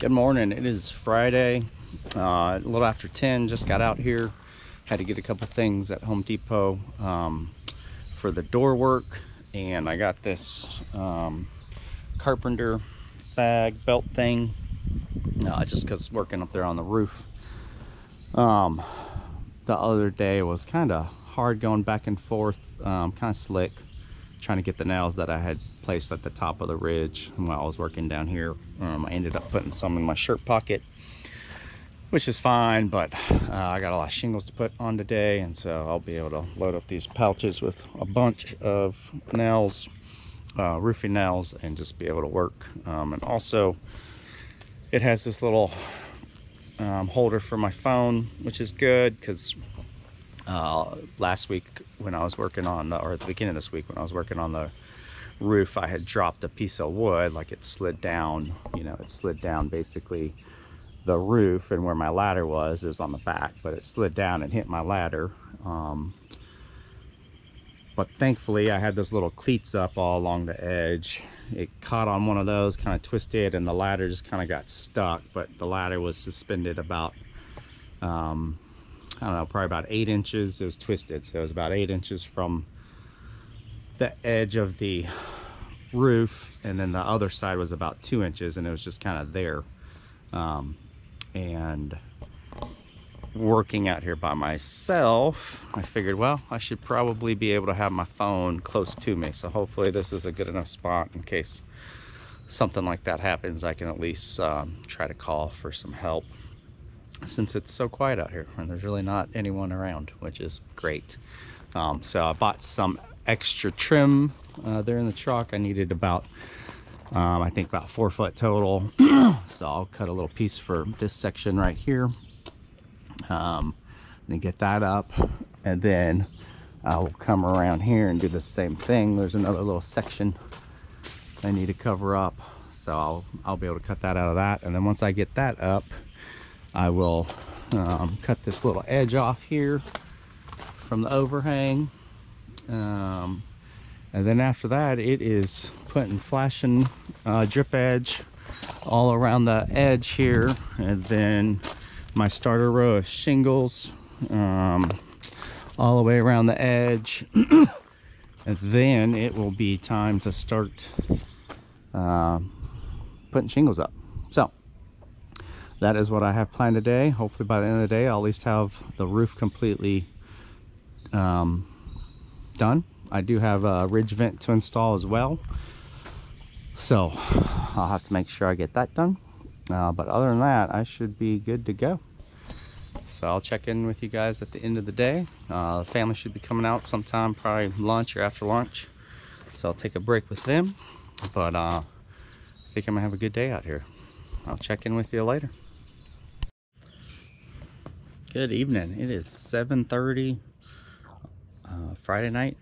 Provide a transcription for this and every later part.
Good morning. It is Friday, a little after 10. Just got out here. Had to get a couple things at Home Depot for the door work, and I got this carpenter bag belt thing. Just because working up there on the roof. The other day was kind of hard going back and forth, kind of slick, trying to get the nails that I had placed at the top of the ridge while I was working down here. I ended up putting some in my shirt pocket, which is fine, but I got a lot of shingles to put on today, and so I'll be able to load up these pouches with a bunch of nails, roofing nails, and just be able to work. And also it has this little holder for my phone, which is good because last week when I was working on, or at the beginning of this week when I was working on the roof, I had dropped a piece of wood. Like it slid down, it slid down basically the roof, and where my ladder was, it was on the back, but it slid down and hit my ladder. But thankfully I had those little cleats up all along the edge. It caught on one of those, kind of twisted, and the ladder just kind of got stuck. But the ladder was suspended about I don't know, probably about 8 inches. It was twisted, so it was about 8 inches from the edge of the roof, and then the other side was about 2 inches, and it was just kind of there. And working out here by myself, I figured, well, I should probably be able to have my phone close to me, so hopefully this is a good enough spot in case something like that happens. I can at least try to call for some help, since it's so quiet out here and there's really not anyone around, which is great. So I bought some extra trim there in the truck. I needed about I think about 4 foot total. So I'll cut a little piece for this section right here, and get that up, and then I'll come around here and do the same thing. There's another little section I need to cover up, so I'll be able to cut that out of that. And then once I get that up, I will cut this little edge off here from the overhang, and then after that it is putting flashing drip edge all around the edge here, and then my starter row of shingles all the way around the edge. And then it will be time to start putting shingles up. So that is what I have planned today. Hopefully by the end of the day I'll at least have the roof completely done. I do have a ridge vent to install as well, so I'll have to make sure I get that done. But other than that, I should be good to go. So I'll check in with you guys at the end of the day. The family should be coming out sometime, probably lunch or after lunch, so I'll take a break with them. But I think I'm gonna have a good day out here. I'll check in with you later. Good evening. It is 7:30 Friday night,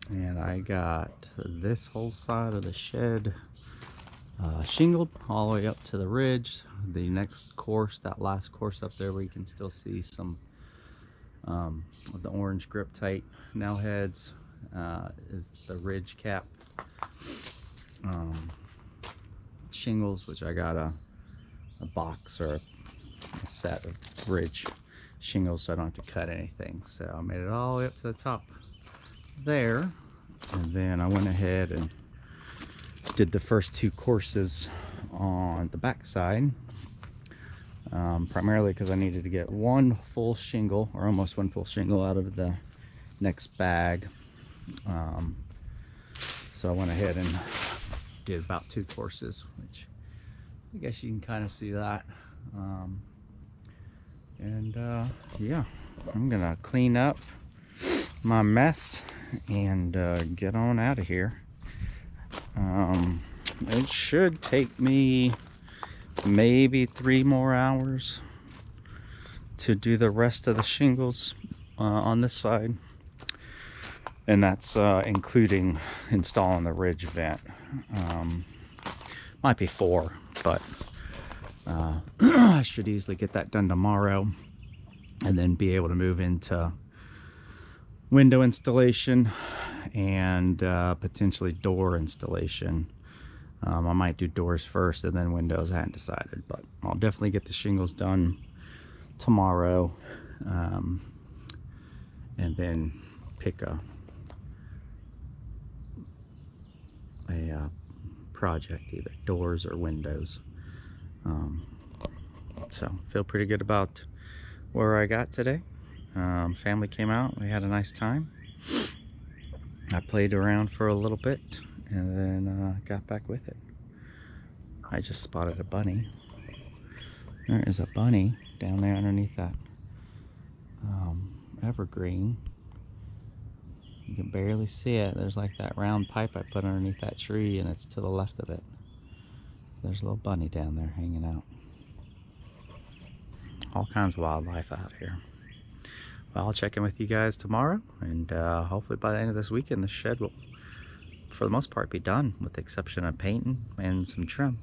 and I got this whole side of the shed shingled all the way up to the ridge. The next course, that last course up there where you can still see some of the orange grip tight nail heads, is the ridge cap shingles, which I got a box or a set of ridge shingles, so I don't have to cut anything. So I made it all the way up to the top there, and then I went ahead and did the first 2 courses on the back side, primarily because I needed to get 1 full shingle, or almost 1 full shingle, out of the next bag. So I went ahead and did about 2 courses, which I guess you can kind of see that. Yeah, I'm gonna clean up my mess and get on out of here. It should take me maybe 3 more hours to do the rest of the shingles on this side, and that's including installing the ridge vent. Might be 4, but I should easily get that done tomorrow, and then be able to move into window installation and potentially door installation I might do doors first and then windows. I hadn't decided, but I'll definitely get the shingles done tomorrow, and then pick a project, either doors or windows. So feel pretty good about where I got today. Family came out, we had a nice time. I played around for a little bit and then got back with it. I just spotted a bunny. There is a bunny down there underneath that evergreen. You can barely see it. There's like that round pipe I put underneath that tree, and it's to the left of it. There's a little bunny down there hanging out. All kinds of wildlife out here. Well, I'll check in with you guys tomorrow, and hopefully by the end of this weekend the shed will, for the most part, be done, with the exception of painting and some trim.